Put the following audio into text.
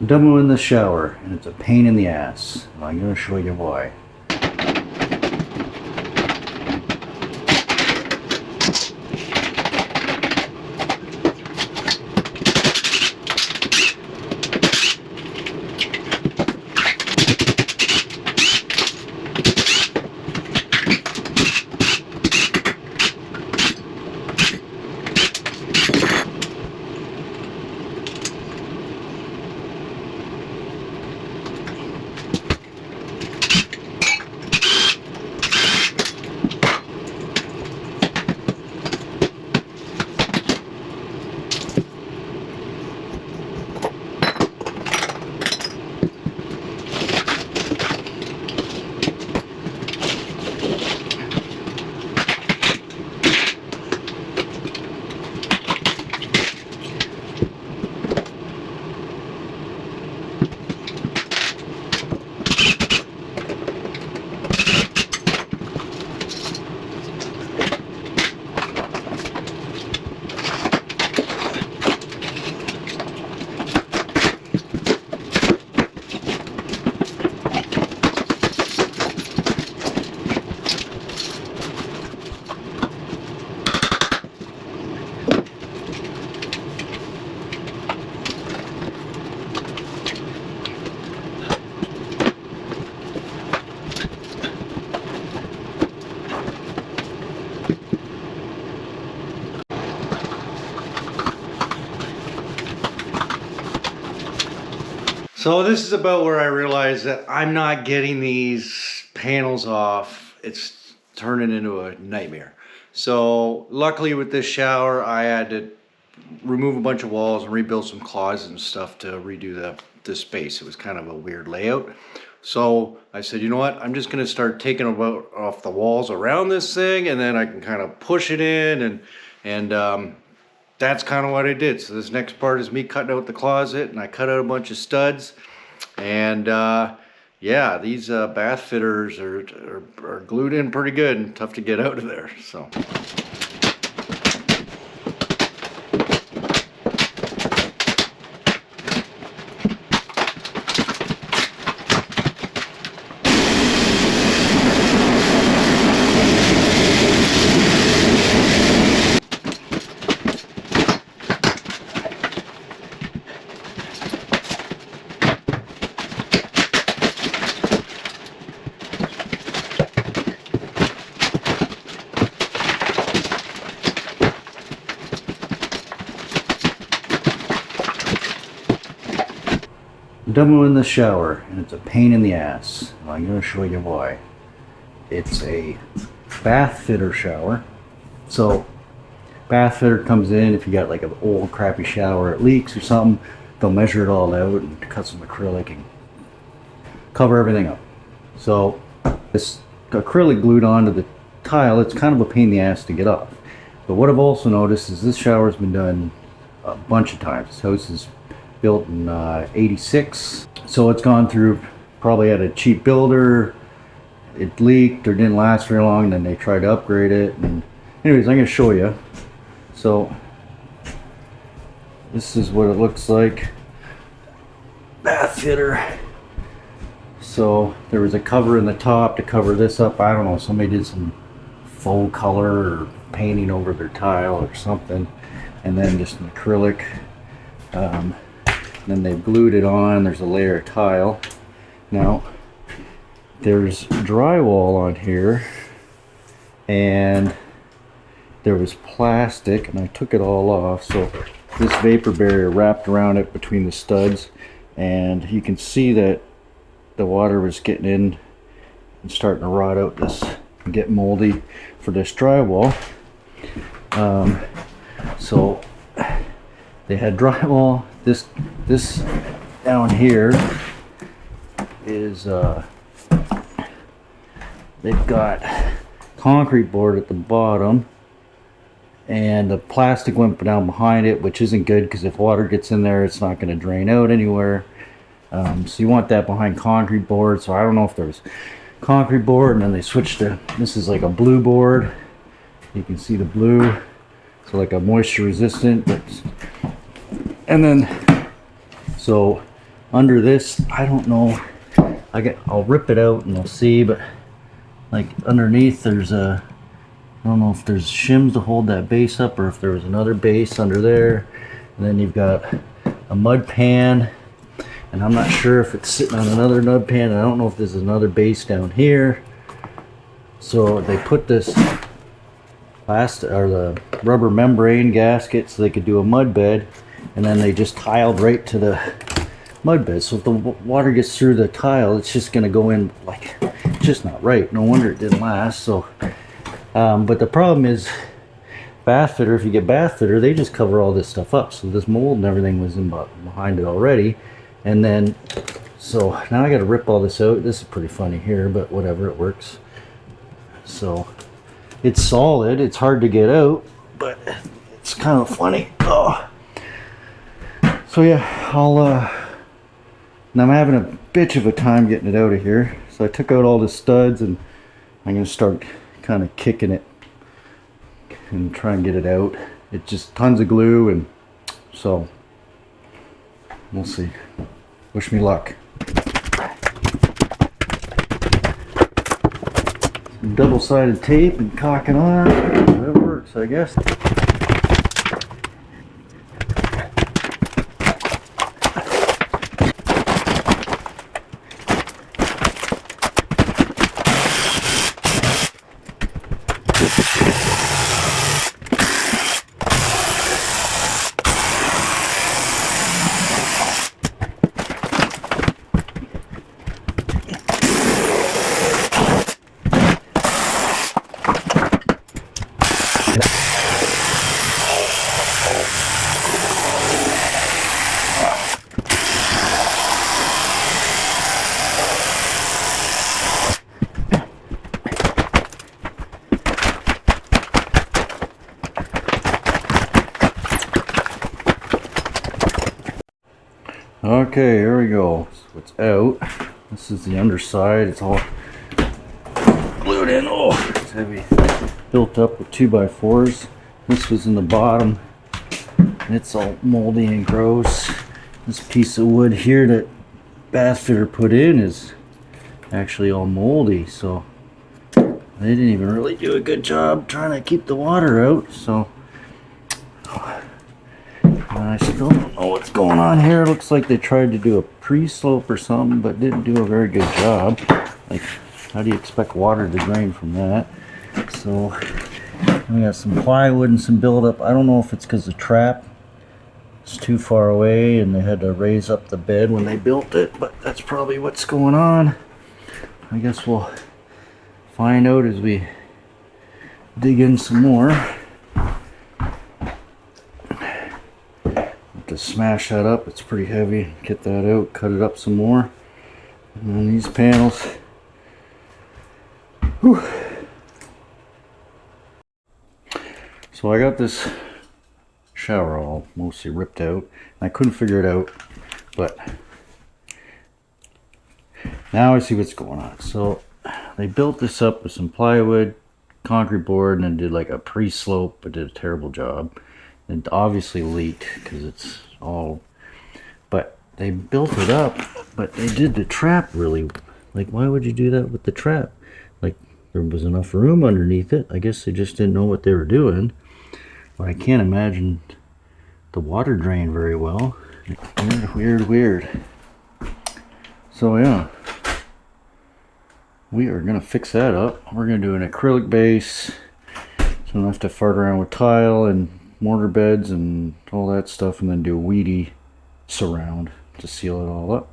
Demo in the shower, and it's a pain in the ass. I'm going to show you why. So this is about where I realized that I'm not getting these panels off. It's turning into a nightmare. So luckily with this shower, I had to remove a bunch of walls and rebuild some closets and stuff to redo the space. It was kind of a weird layout. So I said, you know what? I'm just gonna start taking about off the walls around this thing, and then I can kind of push it in, and that's kind of what I did. So this next part is me cutting out the closet, and I cut out a bunch of studs. And yeah, these bath fitters are glued in pretty good and tough to get out of there. So. Demo in the shower, and it's a pain in the ass. I'm going to show you why. It's a bath fitter shower. So bath fitter comes in, if you got like an old crappy shower, it leaks or something, they'll measure it all out and cut some acrylic and cover everything up. So this acrylic glued onto the tile, it's kind of a pain in the ass to get off. But what I've also noticed is this shower's been done a bunch of times. This house is built in 86, so it's gone through, probably at a cheap builder, it leaked or didn't last very long, then they tried to upgrade it. And anyways, I'm going to show you. So this is what it looks like, bath fitter. So there was a cover in the top to cover this up. I don't know, somebody did some faux color or painting over their tile or something, and then just an acrylic. Then they've glued it on. There's a layer of tile. Now there's drywall on here, and there was plastic, and I took it all off. So this vapor barrier wrapped around it between the studs, and you can see that the water was getting in and starting to rot out this and get moldy for this drywall. So they had drywall. This down here is they've got concrete board at the bottom, and the plastic went down behind it, which isn't good because if water gets in there, it's not going to drain out anywhere. So you want that behind concrete board. So I don't know if there was concrete board, and then they switched to, this is like a blue board. You can see the blue, so like a moisture resistant. And then, so under this, I don't know. I'll rip it out and we'll see, but like underneath there's a, I don't know if there's shims to hold that base up or if there was another base under there. And then you've got a mud pan, and I'm not sure if it's sitting on another mud pan. I don't know if there's another base down here. So they put this plastic or the rubber membrane gasket so they could do a mud bed, and then they just tiled right to the mud bed. So if the water gets through the tile, it's just going to go in like, it's just not right. No wonder it didn't last. So but the problem is bath fitter, if you get bath fitter, they just cover all this stuff up. So this mold and everything was in behind it already. And then, so now I got to rip all this out. This is pretty funny here, but whatever, it works. So it's solid. It's hard to get out, but it's kind of funny. Oh. So yeah, now I'm having a bitch of a time getting it out of here. So I took out all the studs and I'm going to start kind of kicking it and try and get it out. It's just tons of glue, and so we'll see. Wish me luck. Some double-sided tape and caulking on. That works, I guess. Okay, here we go. So it's out. This is the underside. It's all glued in. Oh, it's heavy. Built up with 2x4s. This was in the bottom. And it's all moldy and gross. This piece of wood here that bath fitter put in is actually all moldy. So they didn't even really do a good job trying to keep the water out. So I still don't know what's going on here. It looks like they tried to do a pre-slope or something, but didn't do a very good job. Like, how do you expect water to drain from that? So, we got some plywood and some buildup. I don't know if it's because the trap is too far away and they had to raise up the bed when they built it, but that's probably what's going on. I guess we'll find out as we dig in some more. To smash that up, it's pretty heavy. Get that out, cut it up some more, and then these panels. Whew. So I got this shower all mostly ripped out. I couldn't figure it out, but now I see what's going on. So they built this up with some plywood, concrete board, and then did like a pre-slope, but did a terrible job. It obviously leaked because it's all, but they built it up, but they did the trap really, like, why would you do that with the trap? Like, there was enough room underneath it. I guess they just didn't know what they were doing, but I can't imagine the water drained very well. Weird. So yeah, we are gonna fix that up. We're gonna do an acrylic base, so I don't have to fart around with tile and mortar beds and all that stuff, and then do a weedy surround to seal it all up.